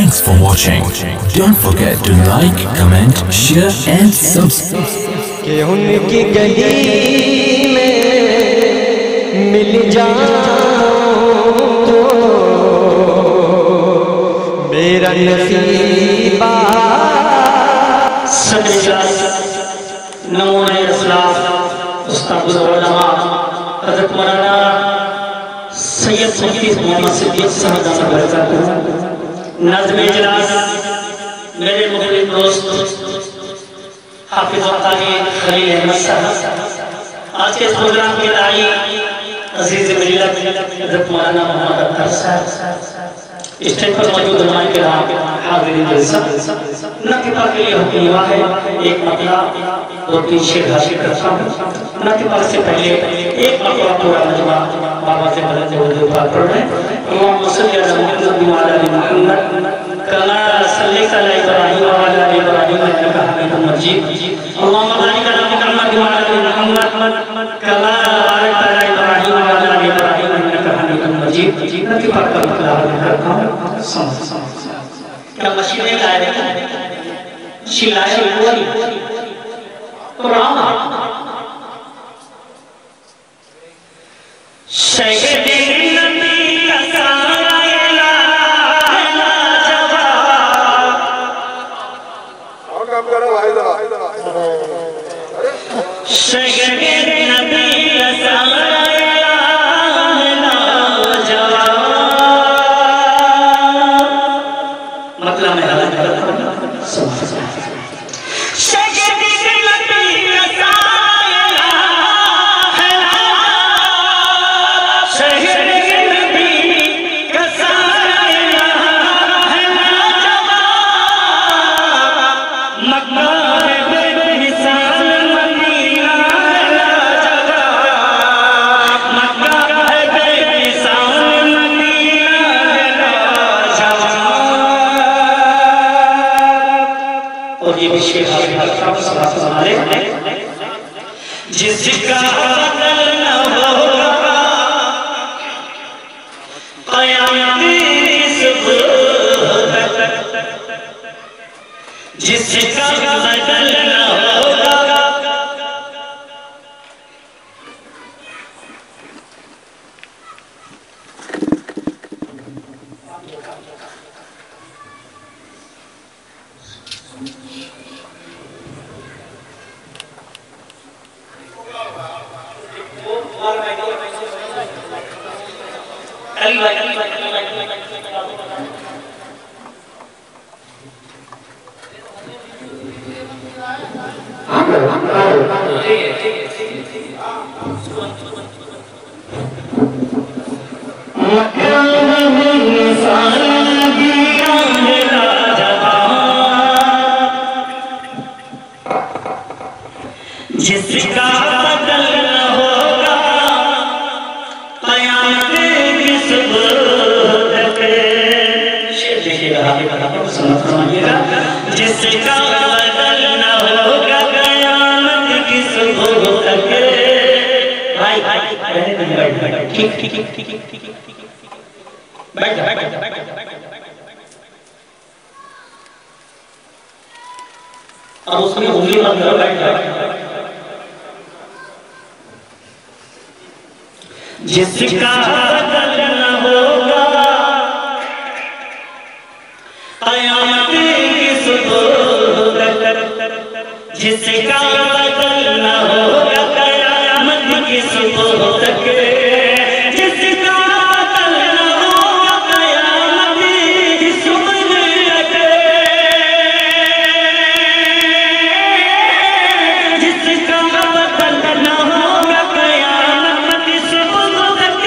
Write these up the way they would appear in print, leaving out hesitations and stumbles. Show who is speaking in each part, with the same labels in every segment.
Speaker 1: Thanks for watching. Don't forget to like, comment, share and subscribe.
Speaker 2: کہ ان کی گلی میں مل جاؤں تو میرا نصیبہ
Speaker 3: صدر اجلاس نمونہ اسلاف استاد العلماء حضرت مولانا سید مفتی محمد صدیق صاحب دامت برکاتہ ناظم اجلاس میرے محبوب دوست حافظ وقاری خلیل احمد صاحب آج کے اس پروگرام کے داعی عزیز ملت حضرت مولانا محمد اختر صاحب اسٹیج پر موجود علماء کرام حاضرین جلسہ ناطقہ کے لیے حکم ہوا ہے ایک مطلع دو تین شعر حاصل کرتا ہوں ناطقہ سے پہلے ایک مطلع پورا مجمع بابا سے بلند حضور پاک پڑھ رہے ہیں اللہم صلی علی محمد وعلی آل محمد کما صلیت علی ابراہیم وعلی آل ابراہیم انک حمید مجید اللہم بارک علی محمد وعلی آل محمد کما بارکت علی ابراہیم وعلی آل ابراہیم انک حمید مجید ناطقہ کا مطلع کرتا ہوں کیا مشینے لائے رہے ہیں شلائے ہوئی قرآن شہد نبی کا سارا الہ جواب شہد نبی کا سارا جس کا بدل نہ ہوگا قیامت صبح تک جس کا بدل نہ ہوگا جس کا بدل نہ ہوگا قیامت کی صبح تک شعر دیکھئے گا آگے بتا پر سمجھ فرمائیے گا جس کا بدل نہ ہوگا قیامت کی صبح تک بھائی ٹھیک بیٹھ اب اس میں انگلی مت کرو بیٹھ جس کا بدل نہ ہوگا قیامت کی صبح تک جس کا بدل نہ ہوگا قیامت کی صبح تک جس کا بدل نہ ہوگا قیامت کی صبح تک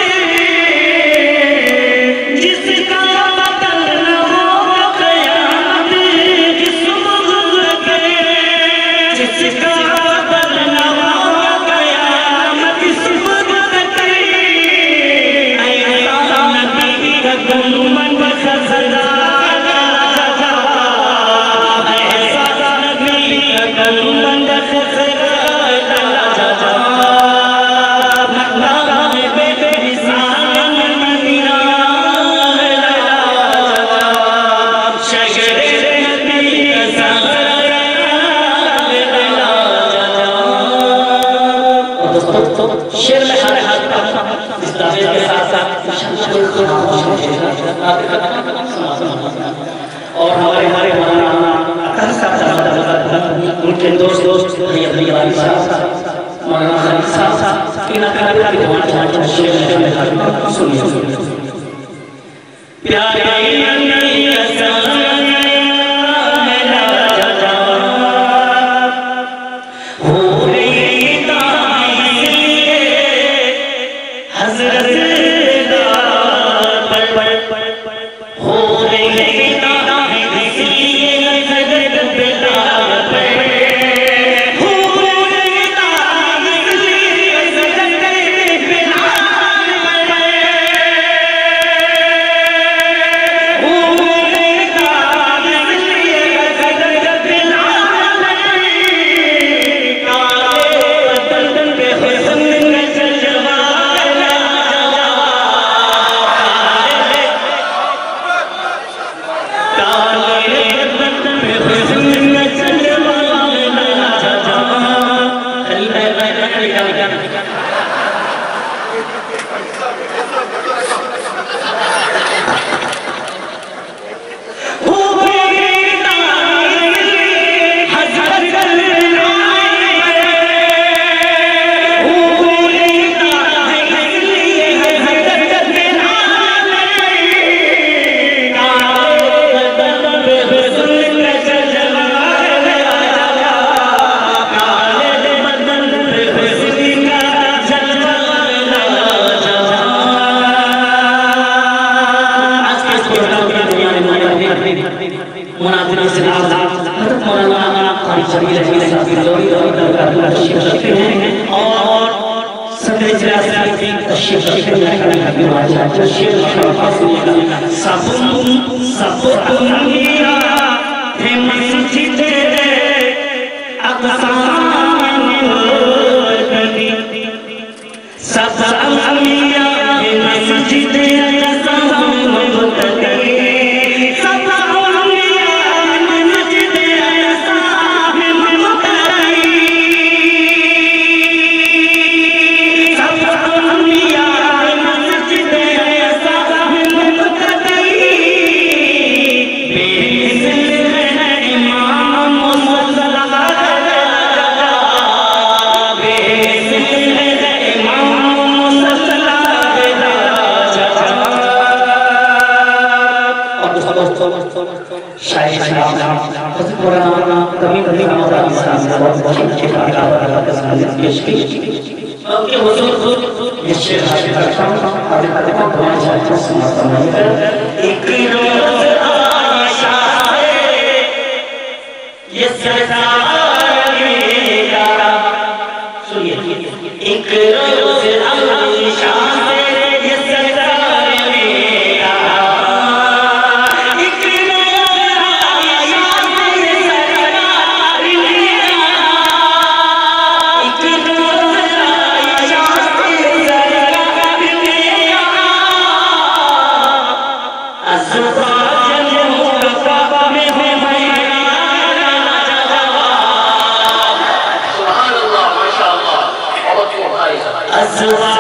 Speaker 3: جس کا بدل نہ ہوگا قیامت کی صبح جس کا اس دعوے کے ساتھ اور ہمارے مولانا اطہر صاحب ان کے دوست بھائی علی صاحب مولانا خالد صاحب ان اکابر کی دعائیں شیخ میں حاضر سنیے پیارے نبی
Speaker 4: الزواج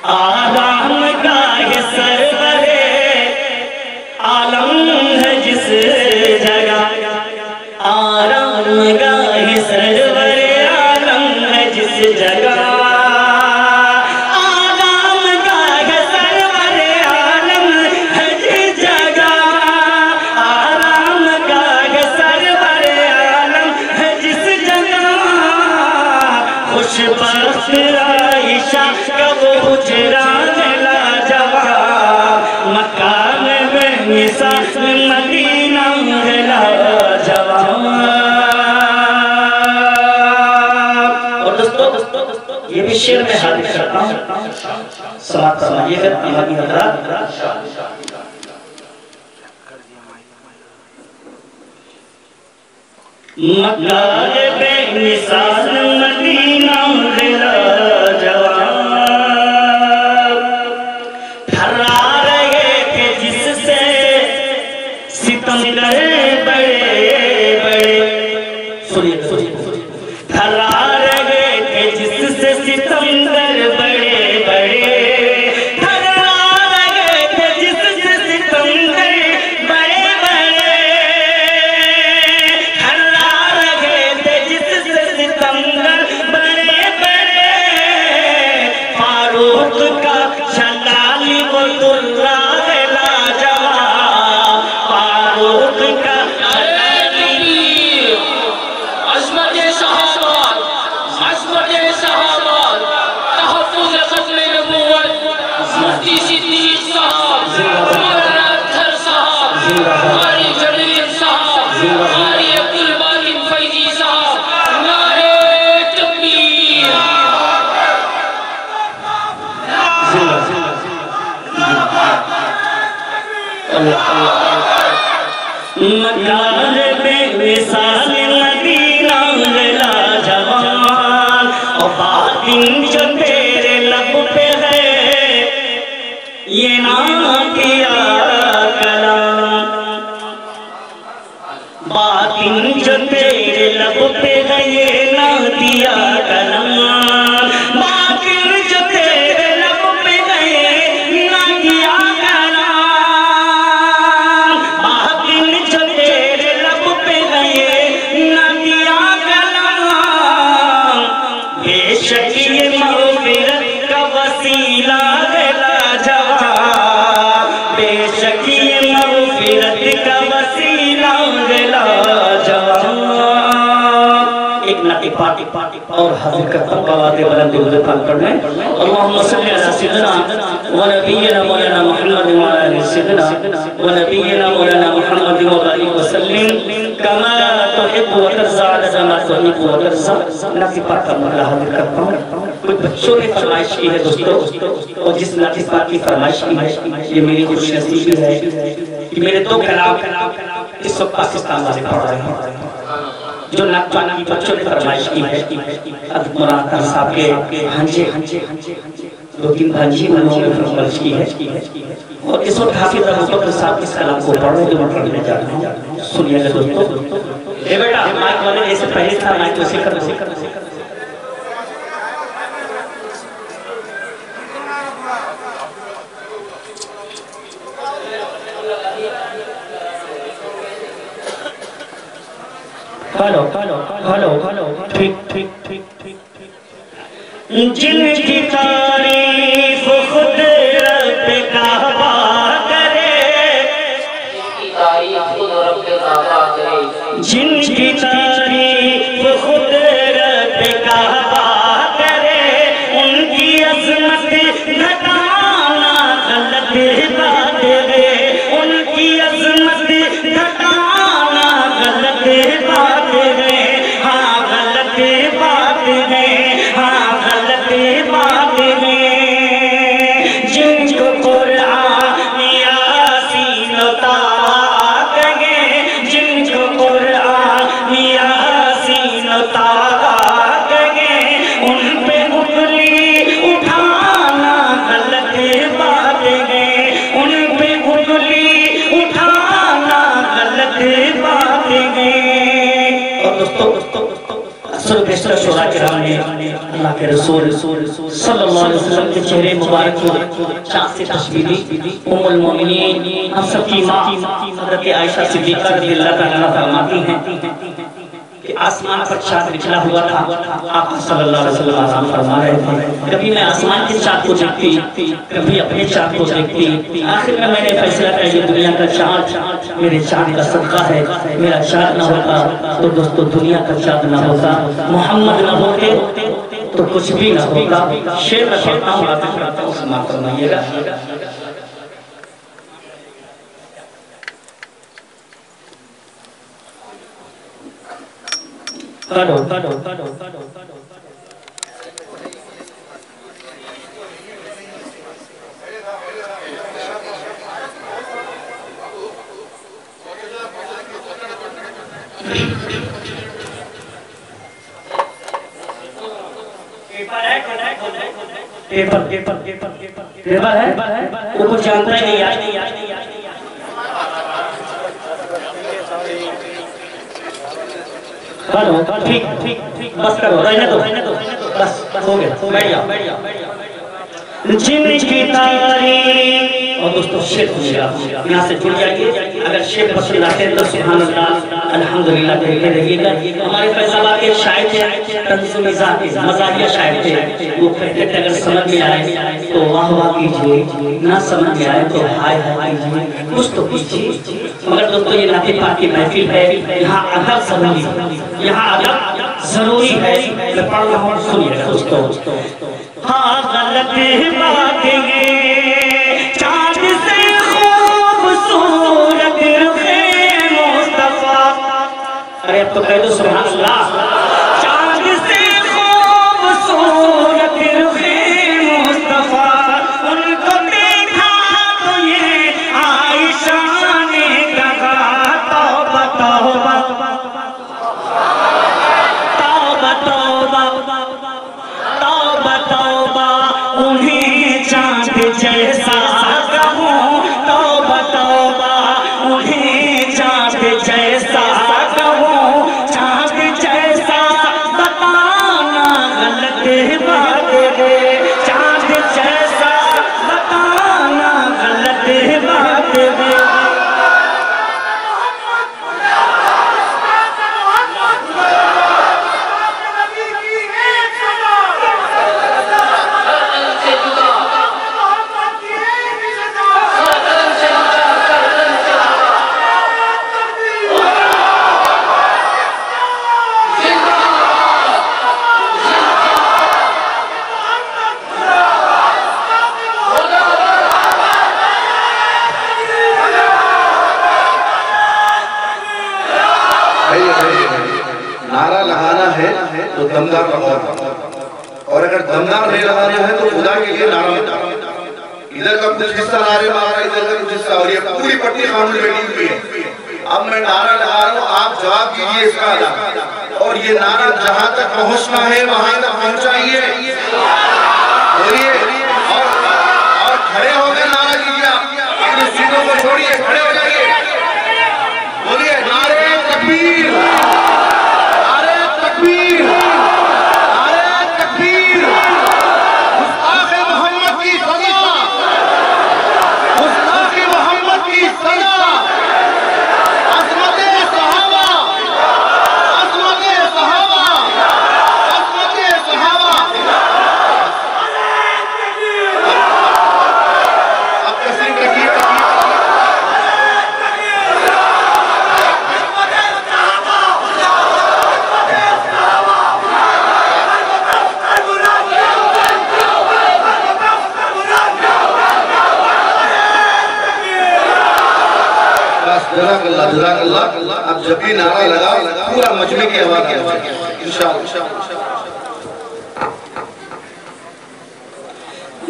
Speaker 3: آرام گاہ سرور عالم ہے جس جگہ، آرام گاہ سرور عالم ہے جس جگہ، آرام گاہ سرور عالم ہے جس جگہ، آرام گاہ سرور عالم ہے جس جگہ، خوش بخت عائشہ کا وہ حجران لاجواب، مکان میں نثار مدینہ ہے لاجواب۔ اور دوستو یہ بھی شعر میں حاضر کرتا ہوں، سماعت فرمائیے گا امامی حضرات۔ مکان بے مثال مدینہ ہے لاجواب، تھرا رہے تھے جس سے ستمگر بڑے بڑے، سنیے تھرا رہے تھے جس سے ستمگر بڑے بڑے، تھرا رہے تھے جس سے ستمگر بڑے بڑے، تھرا رہے تھے جس سے ستمگر بڑے بڑے، فاروق کا جلال وہ درہ ہے لاجواب، فاروق کا
Speaker 4: عظمت صحابات، عظمت صحابات، تحفظ ختم نبوت، مفتی صدیق صاحب، مولانا اطہر صاحب، قاری جلیل صاحب، قاری عبدالباقی فیضی صاحب، نعرہ تکبیر۔
Speaker 3: مکان بے مثال مدینہ ہے لاجواب، اور باطن جو تیرے لب پہ ہے یہ نام کیا کلام، باطن جو تیرے لب پہ ہے یہ نام کیا کلام، باطن جو تیرے لب پہ ہے یہ نام کیا کلام، باطن جو تیرے لب پہ ہے یہ نام کیا کلام، بے شک یہ مغفرت کا وسیلہ ہے لاجواب، بے شک یہ مغفرت کا وسیلہ ہے لاجواب۔ ایک نعت پاک اور حاضر کرتا ہوں قوات بلند درود پاک پڑھنے۔ اللہم صلی علی سیدنا و نبینا مولانا محمد و علی سیدنا و نبینا مولانا محمد و علیہ وسلم کما تحب و ترضى عدد ما تحب و ترضى۔ نعت پاک کا مرحلہ حاضر کرتا ہوں۔ کچھ بچوں نے فرمائش کی ہے دوستو، اور جس نعت پاک کی فرمائش کی ہے یہ میری خوش نصیبی ہے کہ میرے دو کلام اس وقت پاکستان والے پڑھ رہے ہیں۔ جو نعت پاک کی بچوں نے فرمائش کی ہے حضرت مولانا اطہر صاحب کے ہنجے دو تین ہنجی انہوں نے فرمائش کی ہے، اور اس وقت حافظ ابو بکر صاحب اس کلام کو پڑھ رہے جو میں پڑھنے جا رہا ہوں۔ سنیے گا دوستو۔ اے بیٹا مائک والے ایسے پہلے تھا مائک تو سکر ہلو ٹھیک جن کی تعریف خود رب کعبہ کرے، جن کی تعریف خود رب کعبہ کرے، ان کی عظمت گھٹانا غلط بات ہے، ان کی عظمت گھٹانا غلط بات ہے، ہاں غلط بات ہے، ہاں غلط بات سر بیشتر شورا کرام نے اللہ کے رسول صلی اللہ علیہ وسلم کے چہرے مبارک کو چاند سے تشبیہ دی. ام المومنین ہم سب کی ماں حضرت عائشہ صدیقہ رضی اللہ تعالیٰ فرماتی ہیں کہ آسمان پر چاند نکلا ہوا تھا. آقا صلی اللہ علیہ وسلم آسان فرما رہے تھے کبھی میں آسمان کے چاند کو دیکھتی کبھی اپنے چاند کو دیکھتی. آخر میں نے فیصلہ کیا یہ دنیا کا چاند میرے چاند کا صدقہ ہے. میرا چاند نہ ہوتا تو دوستو دنیا کا چاند نہ ہوتا. محمد نہ ہوتے تو کچھ بھی نہ ہوتا. شعر میں پڑھتا ہوں باتیں کرتا ہوں سماعت فرمائیے گا. پیپر ہے وہ کچھ جانتا ہی نہیں آج. ٹھیک بس کرو رہنے دو بس ہو گیا بیٹھ جاؤ. جن کی تاریخ اور دوستو شیخ یہاں سے جڑ جائیے. اگر شیخ پسند آتے ہیں تو سبحان اللہ الحمدللہ کہتے رہیے گا. ہمارے فیض آباد کے شاعر تھے طنز مزاحیہ شاعر تھے. وہ کہتے تھے اگر سمجھ میں آئے تو واہ واہ کیجئے, نہ سمجھ میں آئے تو ہائے ہائے کیجئے. کچھ تو کیجئے. مگر دوستو یہ نعت پاک کی محفل ہے, یہاں ادب ضروری ہے. یہاں ادب ضروری ہے. میں پڑھ رہا ہوں سنیے گا دوستو. ہاں غلط بات یہ چاند سے خوبصورت رخ مصطفیٰ. ارے اب تو کہہ دو سبحان اللہ. چاند سے خوبصورت رخ مصطفیٰ ان کو دیکھا تو یہ عائشہ نے کہا توبہ توبہ توبہ توبہ توبہ انہیں چاند جیسا کہوں. توبہ توبہ انہیں چاند جیسا کہوں. چاند جیسا بتانا غلط بات ہے. چاند جیسا بتانا غلط بات ہے.
Speaker 5: نعرہ لگانا ہے تو دمدار لگانا, اور اگر دمدار نہیں لگانا ہے تو خدا کے لیے نعرہ لگانا. ادھر کا کچھ حصہ نعرے مارا, ادھر کا کچھ حصہ, اور یہ پوری پٹی خانون بیٹھی ہوئی ہے. اب میں نعرہ لگا رہا ہوں, آپ جواب دیجئے اس کا ادا, اور یہ نعرہ جہاں تک پہنچنا ہے وہاں تک پہنچائیے. اور کھڑے ہو گئے نعرہ کیجئے. آپ اپنی سیٹوں کو چھوڑیے, کھڑے ہو جائیے. بولیے نعرہ تکبیر, نعرہ تکبیر, نعرہ تکبیر. گستاخ محمد کی سزا, گستاخ محمد کی سزا. عظمت صحابہ, عظمت صحابہ, عظمت صحابہ. اب تسلیم رکھیے. جزاک اللہ, جزاک اللہ. اب جب بھی نعرہ لگا پورا مجمع کی آواز آ جائے انشاءاللہ.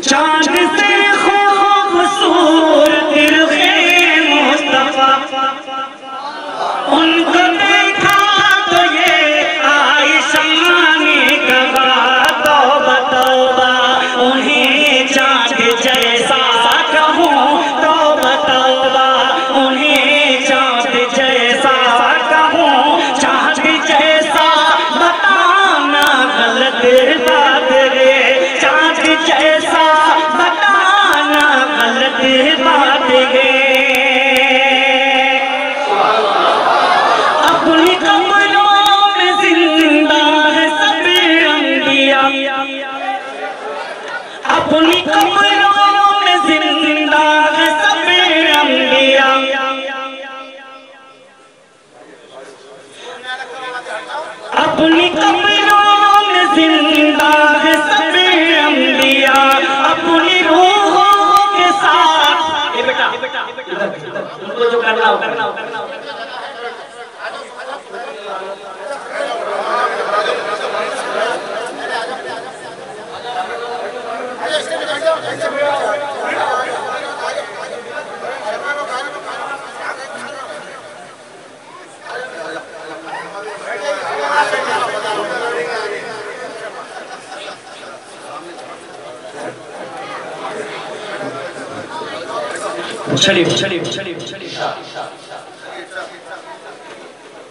Speaker 3: چاند سے خوبصورت رخ مصطفیٰ ان کو دیکھا تو یہ عائشہ نے کہا توبہ توبہ انہیں چاند جیسا کہوں. توبہ توبہ انہیں چاند جیسا کہوں. چاند جیسا بتانا اپنی قبروں میں زندہ ہے سب انبیاء اپنی قبروں میں زندہ ہے سب انبیاء اپنی روحوں کے ساتھ یہ بیٹا ان کو جو کرنا ہو چلیے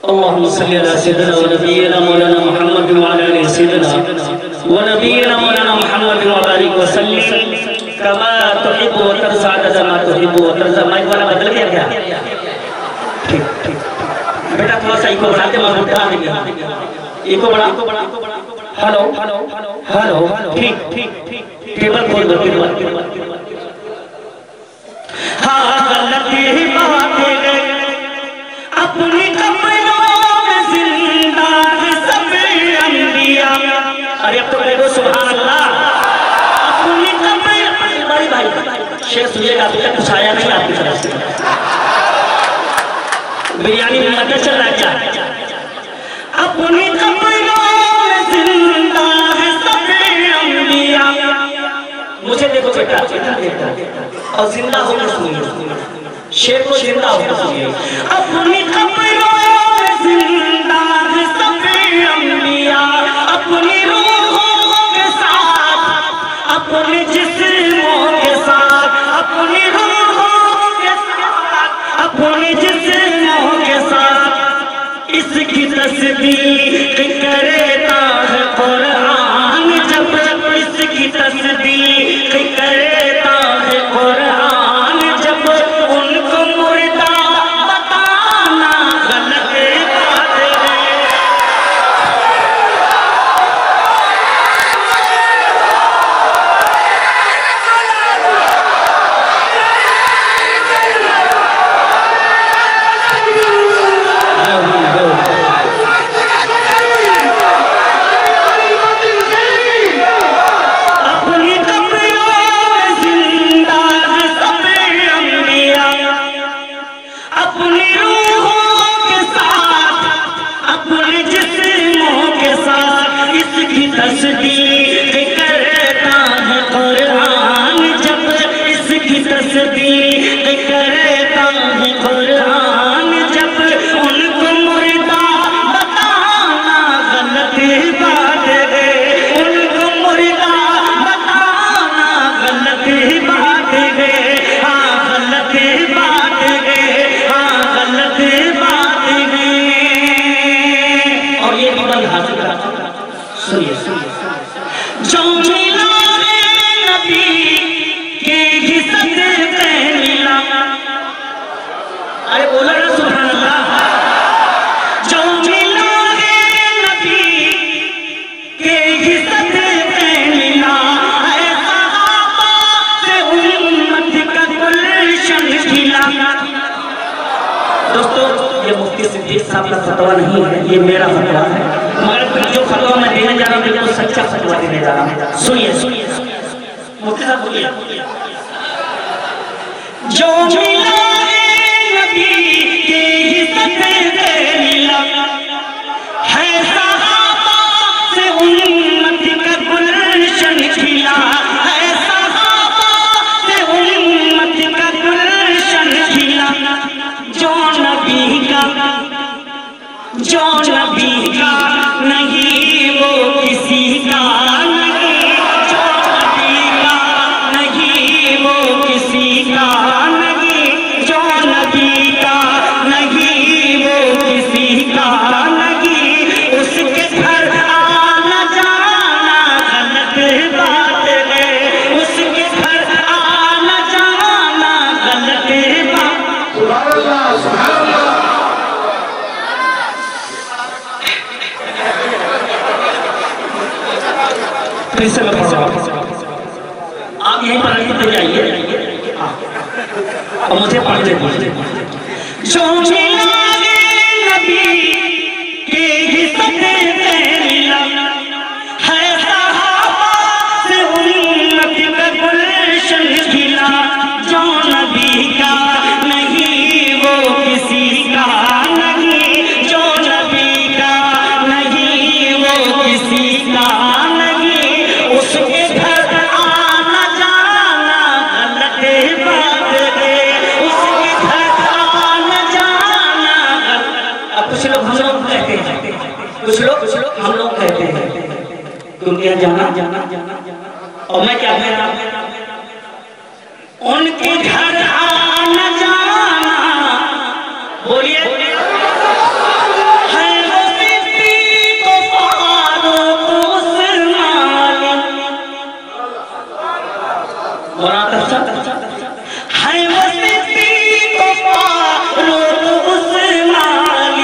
Speaker 3: اللهم صل على سيدنا ونبينا مولانا محمد وعلى آله سيدنا ونبينا مولانا محمد وبارك وسلم كما تحب وترضى عدد ما تحب وترضى مائک والا بدل گیا کیا بیٹا تھوڑا سا ایکو بڑھاتے میں بڑھا دیں گے ایکو بڑھا ہلو ٹھیک ٹیبل کھول دو ہاں غلطی بات ہے اپنی قبروں میں زندہ ہے سب انبیاء ارے اب تو کہہ دو سبحان اللہ اپنی قبر بھائی شیخ سنیے گا ابھی تک کچھ آیا نہیں آپ کی طرف سے بریانی میں مدد چل رہا ہے کیا اپنی قبروں میں زندہ ہے سب انبیاء مجھے دیکھو بیٹا اور زندہ ہو کے سنیے شیر کو زندہ ہو کے سنیے اپنی قبروں میں زندہ ہے سب انبیاء اپنی روحوں کے ساتھ اپنے جسموں کے ساتھ اپنی روحوں کے ساتھ اپنے جسموں کے ساتھ اس کی تصدیق کرتا ہے قرآن جب اس کی تصدیق کرتا ہے قرآن جب ان کو مردہ بتانا غلط بات ہے اپنی قبروں میں زندہ ہے سب انبیاء اپنی روحوں کے ساتھ اپنے جسموں کے ساتھ اس کی تصدیق کرتا ہے قرآن جب اس کی تصدیق کرتا ہے قرآن جب ان کو مردہ بتانا غلط بات ہے ان کو مردہ بتانا غلط بات ہے ہاں غلط بات ہے ہاں غلط بات ہے اور یہ بھی بند حاصل کرتا سنیے جو ملا ہے نبی کے ہی صدقے ملا ارے بولا نا سبحان اللہ جو ملا ہے نبی کے ہی صدقے ملا ہے صحابہ سے امت کا گلشن کھلا دوستو یہ مفتی صدیق صاحب کا فتویٰ نہیں ہے یہ میرا فتویٰ ہے مگر جو فتویٰ میں دینے جا رہا ہوں بالکل سچا فتویٰ دینے جا رہا ہوں سنیے مفتی صاحب بولیے جو ملا ہے نبی کے ہی صدقے ملا ہے صحابہ سے امت کا گلشن کھلا ہے صحابہ سے امت کا گلشن کھلا جو نبی کا نہیں وہ کسی کا نہیں جو نبی کا نہیں وہ کسی کا نہیں جو نبی کا نہیں وہ کسی کا نہیں اس کے گھر آنا جانا غلط بات ہے اس کے گھر آنا جانا غلط بات
Speaker 5: سبحان اللہ سبحان اللہ
Speaker 3: پھر سے میں پڑھ رہا ہوں آپ یہیں پر لکھتے جائیے اور مجھے پڑھتے پڑھتے جو ملائے نبی کے حصت ملا ہے صحابہ سے امت کا گلشن کھلا جو نبی کا نہیں وہ کسی کا نہیں جو نبی کا نہیں وہ کسی کا نہیں اس کے گھر آنا جانا غلط بات ہے اس کے گھر آنا جانا غلط اب کچھ لوگ ہم لوگ کہتے ہیں کچھ لوگ ہم لوگ کہتے ہیں کیونکہ یہاں جانا اور میں کیا کہتا ہوں ان کے گھر آنا جانا بولیے ہے وہ صدیق و فاروق و عثمان ہے وہ صدیق و فاروق و عثمان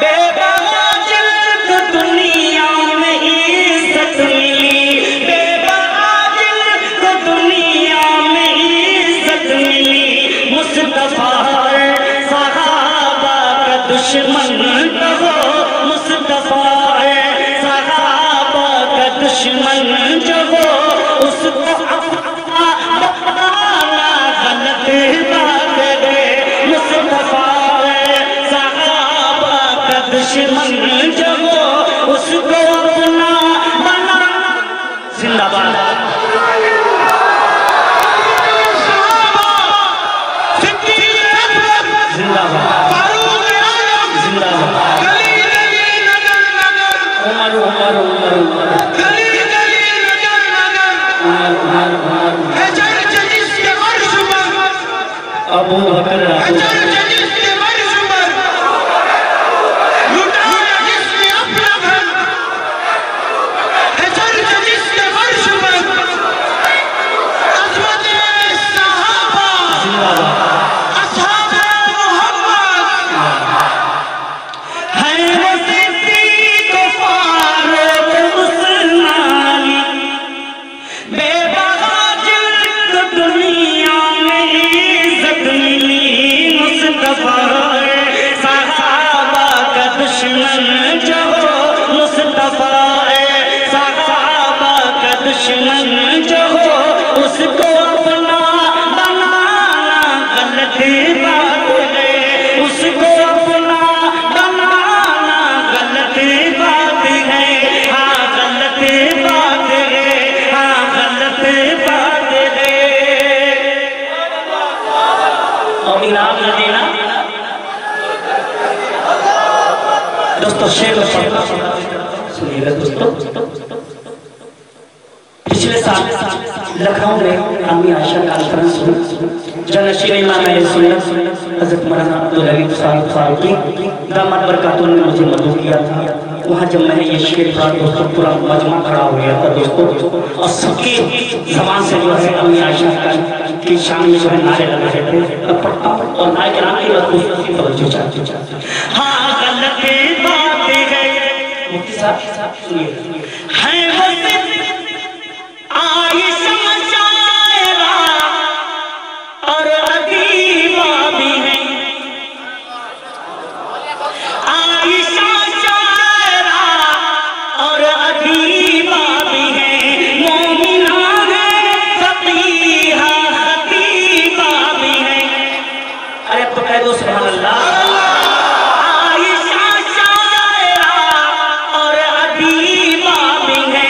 Speaker 3: بے بغا جلد دنیا میں عزت ملی بے بغا جلد دنیا میں عزت ملی مصطفیٰ صحابہ کا دشمن کہو مصطفیٰ صحابہ کا دشمن جو ہو اس کو بتانا غلط بات ہے مصطفیٰ صحابہ کا دشمن جو ہو اس کو اپنا بنانا زندہ باد زندہ باد زندہ باد عمر عمر عمر عمر ابو بکر دوستو شیخ سنیے گا دوستو پچھلے سال لکھنؤ میں امی عائشہ کانفرنس ہوئی جنشین امام سنت حضرت مولانا عبدالحمید صاحب فاروقی دامت برکاتوں نے مجھے مدعو کیا تھا وہاں جب میں یہ شعر پڑھا دوستو پورا مجمع کھڑا ہو گیا تھا دوستو اور سب کی زبان سے جو ہے امی عائشہ کی شان میں جو ہے نعرے لگا رہے تھے اور نعرے کے نام کی خوبصورتی توجہ چاہتے ہاں غلط بات ہے مفتی صاحب سنیے ہے وہ عائشہ شاعرہ اور ادیبہ بھی ہے عائشہ شاعرہ اور ادیبہ بھی ہے مومنہ ہے فقیہہ خطیبہ بھی ہے ارے تو کہہ دو سبحان اللہ عائشہ شاعرہ اور ادیبہ بھی ہے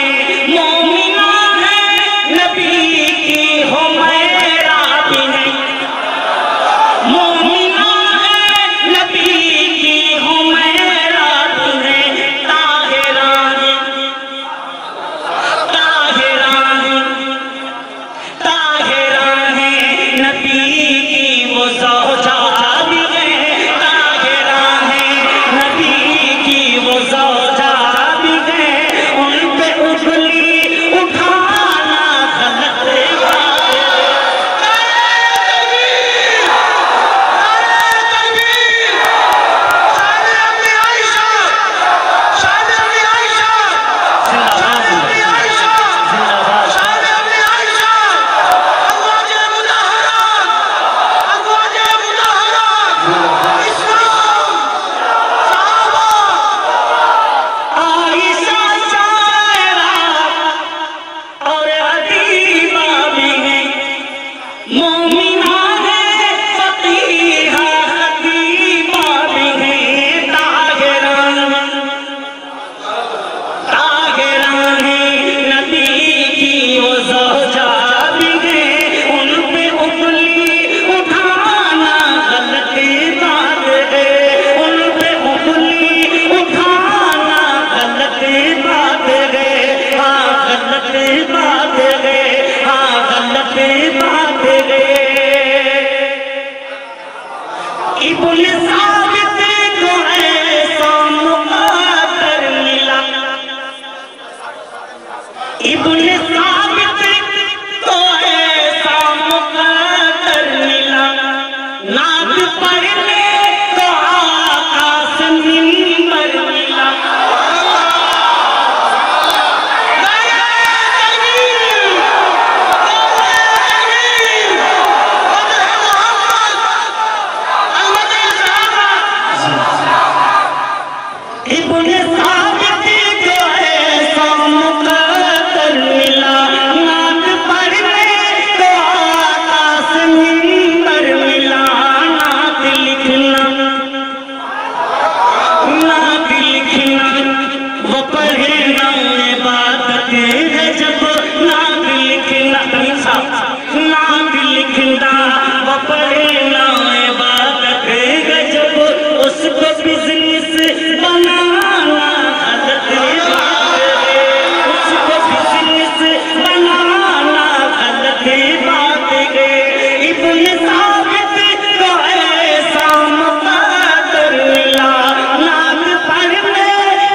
Speaker 3: ابن ثابت کو ایسا مقدر ملا نعت پڑھنے کو آقا سے منبر ملا ابن ثابت کو ایسا مقدر ملا نعت پڑھنے کو آقا سے منبر ملا نعت لکھنا وہ پڑھنا عبادت ہے جب نعت لکھنا وہ پڑھنا عبادت ہے جب اس کو بزنس بنانا غلط بات ہے اس کو بزنس بنانا غلط بات ہے ابن ثابت کو ایسا مقدر ملا نعت پڑھنے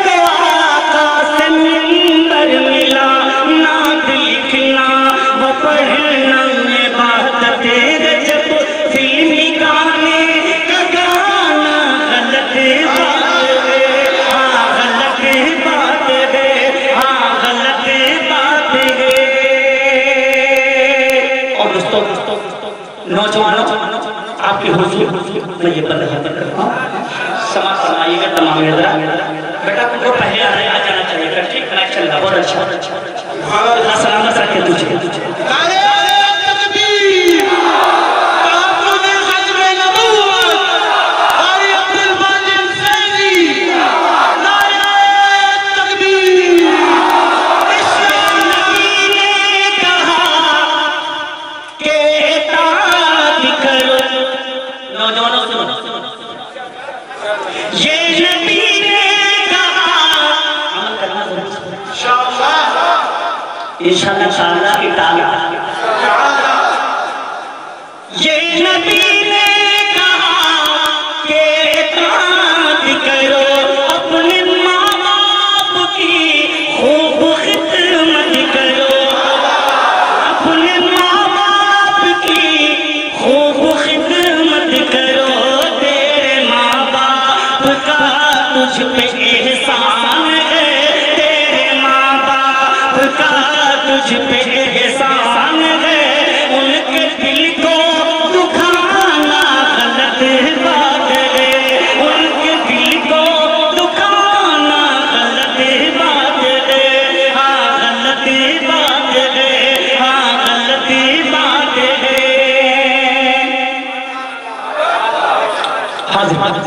Speaker 3: کو آقا سے منبر ملا نعت لکھنا وہ پڑھنا عبادت ہے جب فلمی گانے کا گانا غلط بات ہے ہاں غلط بات ہے ہاں غلط بات ہے اور دوستو نوجوانوں آپ کے حضور میں یہ بندہ کرتا ہوں سماعت فرمائیے گا تمام حضرات بیٹا کو پہلے آ جانا چاہیے گا ٹھیک کنیکشن کا بہت اچھا اللہ سلامت رکھے تجھے انشاءاللہ تعالیٰ کی تعالیٰ یہ نبی نے کہا کہ اطاعت کرو اپنے ماں باپ کی خوب خدمت کرو اپنے ماں باپ کی خوب خدمت کرو تیرے ماں باپ کا تجھ پہ احسان ہے تیرے ماں باپ کا تجھ پہ احسان ہے ان کے دل کو دکھانا غلط بات ہے ان کے دل کو دکھانا غلط بات ہے ہاں غلط بات ہے ہاں غلط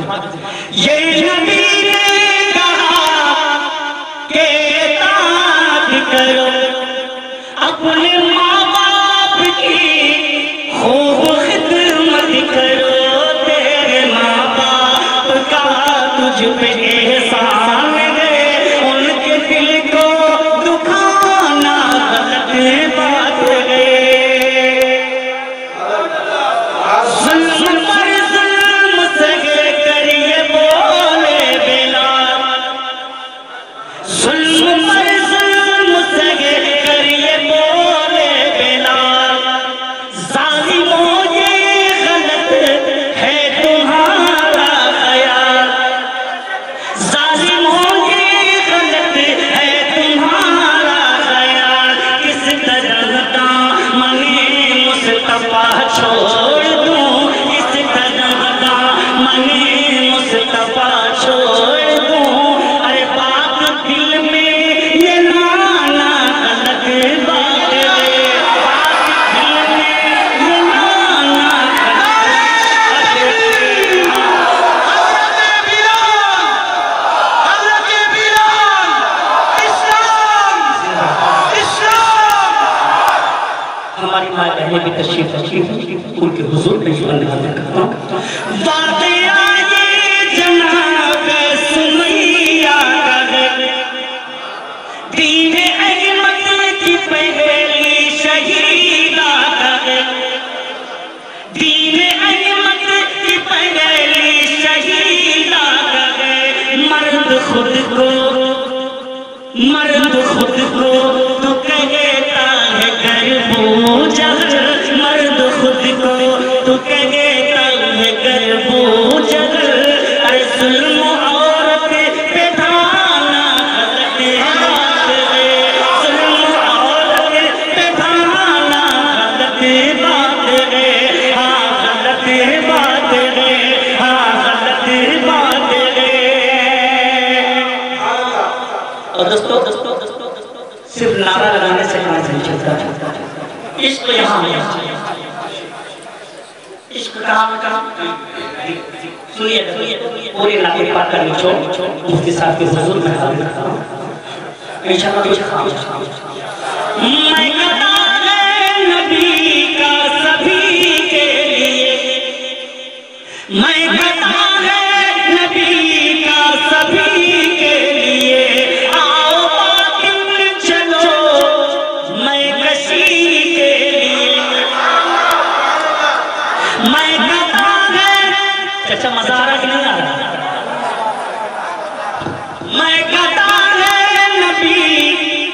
Speaker 3: بات ہے یہ نبی نے کہا کہ اطاعت کرو اپنے ماں باپ کی خوب خدمت کرو تیرے ماں باپ کا تجھ پہ احسان ہے ان کے دل کو دکھانا غلط بات ہے ظلم پر ظلم سگے کریے بولے بلال ظلم پر ظلم سگے کریے بولے بلال ظالموں یہ غلط ہے تمہارا خیال ظالموں یہ غلط ہے تمہارا خیال کس طرح دامن مصطفیٰ چھوڑ دوں کس طرح دامن مصطفیٰ چھوڑ دوں ارے بات دل میں یہ لانا غلط بات ہے بات دل میں یہ لانا ہماری ماں بہنیں بھی تشریف رکھی ان کے حضور میں یہ بندہ کرتا ہوں واقعہ یہ جناب سمیہ کا ہے دین احمد کی پہلی شہیدہ کا ہے دین احمد کی پہلی شہیدہ کا ہے مرد خود کو تو عشق یہاں عشق کہاں سنیے پوری علاقے پاک کا نچوڑ مفتی صاحب کے حضور میں حاضر کرتا ہوں انشاءاللہ کچھ خواہ میں قطار نبی کا سبھی کے لیے میں قطار نبی کا سبھی کے لیے آؤ باطن چلو میں کشی کے لیے میں قطار چچا مزارہ کی نہیں آ رہا میں قطار نبی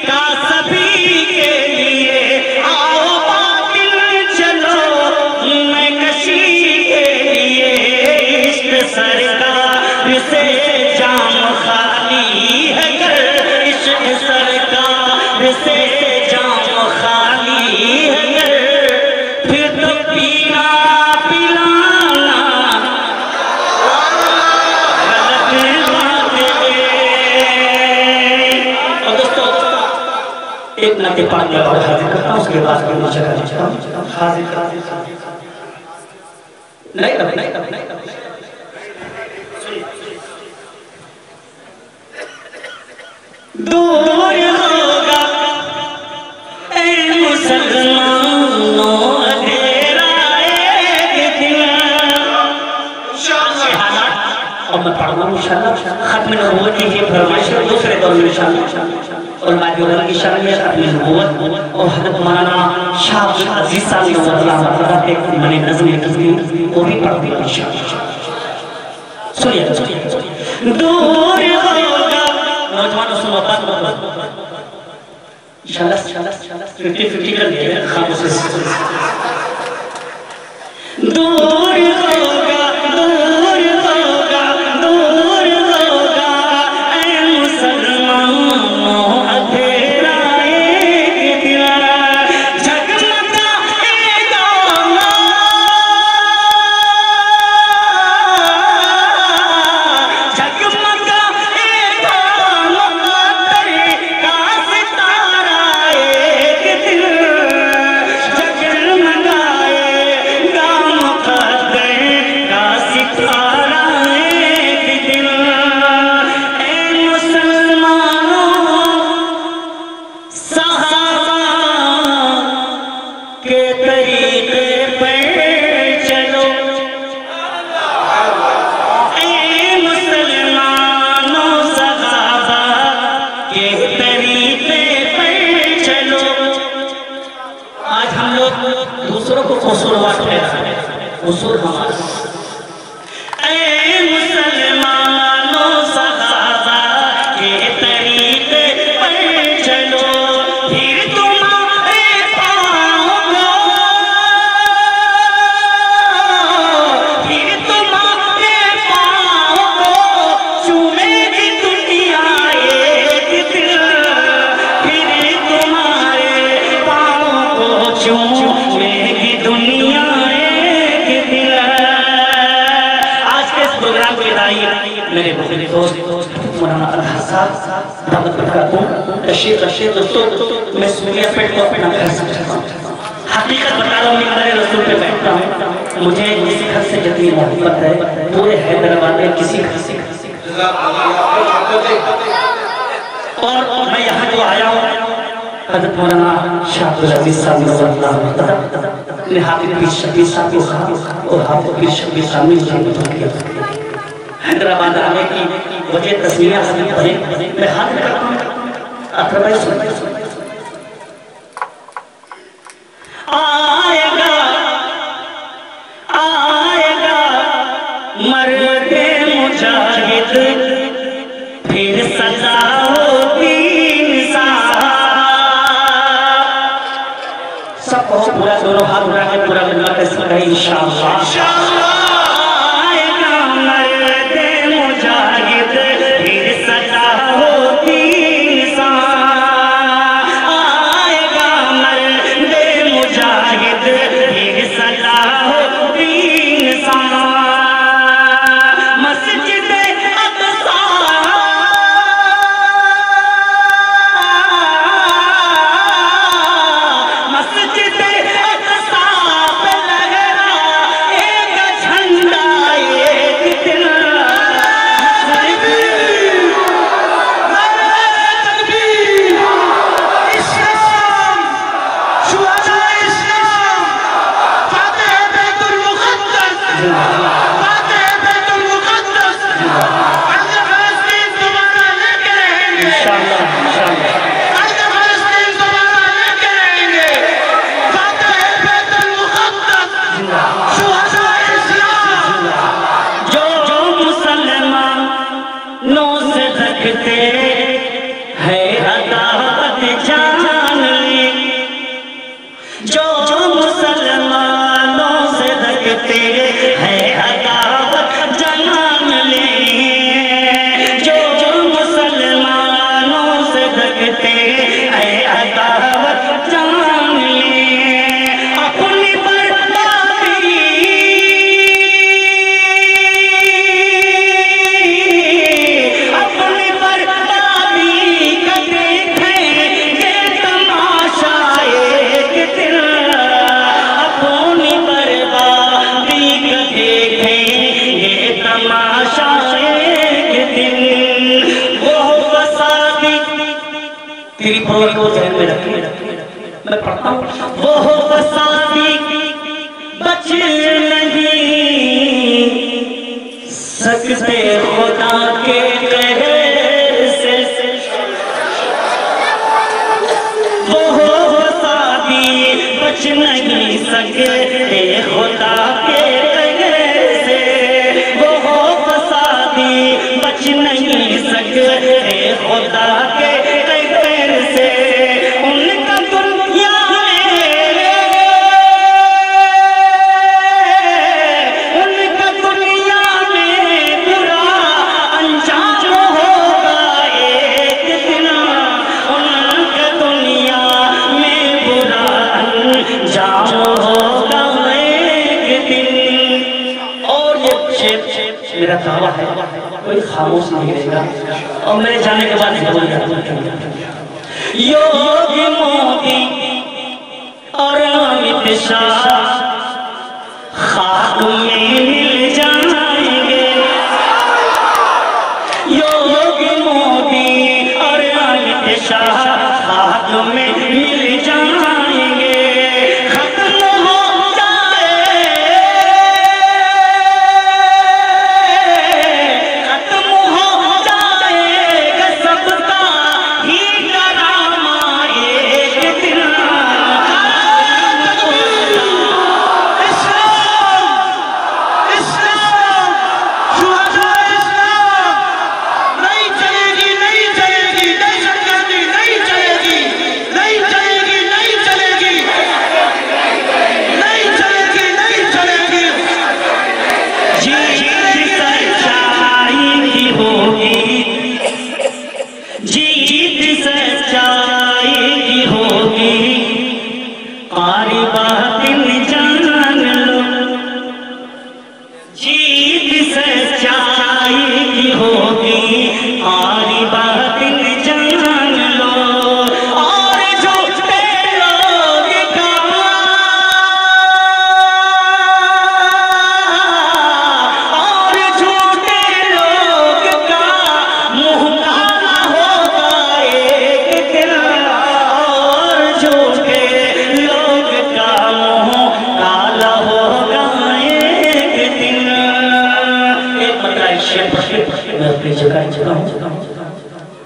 Speaker 3: کا سبھی کے لیے آؤ باطن چلو میں کشی کے لیے عشق سرکار سے جام خالی ہے گر عشق سرکار سے جام خالی ہے گر پھر تو پینا پلانا غلط بات ہے اور دوستو ایک نعت پاک میں اور حاضر کرتا ہوں اس کے بعد کوئی مشکل چاہتا ہوں حاضر نہیں دور ہوگا اے مسلمانوں اندھیرا ایک دن اور میں پڑھ گا انشاءاللہ ختم نبوت کی یہ فرمائش ہے دوسرے دور میں انشاءاللہ علماء دیوبند کی شرح میں ختم نبوت اور حضرت مولانا شاہ عزیز صاحب نور اللہ مطلب ایک میں نے نظم تزمین وہ بھی پڑھ دی انشاءاللہ سنیے دور ہوگا نوجوانوں سے محبت انشاءاللہ 50-50 کر دیا ہے خاموش سے دور ہوگا دور ہوگا دور ہوگا اے مسلمانوں اندھیرا ایک دن جگمگا اے دانا جگمگا اے دانا تیرے کا ستارہ ایک دن جگمگائے گا مقدر کا ستارہ ایک دن اے مسلمانوں صحابہ کے طریقے پر چلو اے مسلمانوں صحابہ کے طریقے پر چلو آج ہم لوگ دوسروں کو قصوروار ٹھہرا ہے قصور ہمارا اے مسلمانوں صحابہ کے طریقے پر چلو پھر تمہارے پاؤں کو پھر تمہارے پاؤں کو چومے گی دنیا ایک دن پھر تمہارے پاؤں کو چومے گی دنیا ایک دن آج کے اس پروگرام کے دائی میرے بہت دوست مولانا طلحہ صاحب دعوت کرتا ہوں تشریف دوستو میں سوریا پیٹ کو اپنا گھر سمجھتا ہوں حقیقت بتا رہا ہوں میں میرے رسول پہ بیٹھتا ہوں مجھے کسی گھر سے جتنی محبت ہے پورے حیدرآباد میں کسی گھر سے اور میں یہاں جو آیا ہوں حضرت مولانا شاہ عبدالعزیز صاحب نور اللہ نے حافظ پیر شبیر صاحب کو کہا اور حافظ پیر شبیر صاحب نے مجھے مدد کیا حیدرآباد آنے کی وجہ تسمیہ حضرت پڑھیں میں حاضر کرتا ہوں اکرم بھائی سنیں آئے گا مرد مجاہد پھر سزا ہوگی انسان سب کو پورا دونوں ہاتھ اٹھا کے پورا اللہ کا اسم کہیں انشاءاللہ آئے گا مرد مجاہد پھر سزا ہوگی انسان آئے گا مرد مجاہد پھر سزا ہوگی انسان مسجد اقصی پڑھو کو ذہن میں رکھیں میں پڑھتا ہوں وہ فسادی بچ نہیں سکتے خدا کے قہر سے وہ فسادی بچ نہیں سکتے خدا کے قہر سے وہ فسادی بچ نہیں سکتے خدا کے قہر سے ان کا دنیا میں برا انجام ہوگا ایک دن ان کا دنیا میں برا انجام ہوگا ایک دن اور یہ شیپ میرا دعویٰ ہے کوئی خاموش نہیں رہے گا اور میرے جانے کے بعد بول گیا یوگی مودی اور امیت شاہ خاک میں مل جائیں گے یوگی مودی اور امیت شاہ خاک میں مل جائیں گے ختم ہو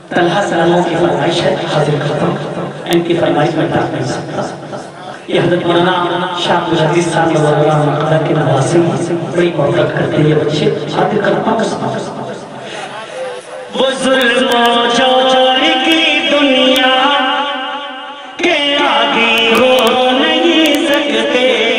Speaker 3: طلحہ سلاموں کی فرمائش ہے حاضر کرتا ہوں ان کی فرمائش میں ٹاک نہیں سکتا یہ حضرت مولانا شاہ عبدالعزیز صاحب اللہ مقدر کے نواسے بڑی محبت کرتے ہیں یہ بچے حاضر کرتا ہوں وہ ظلم و جور کی دنیا کے آگے ہو نہیں سکتے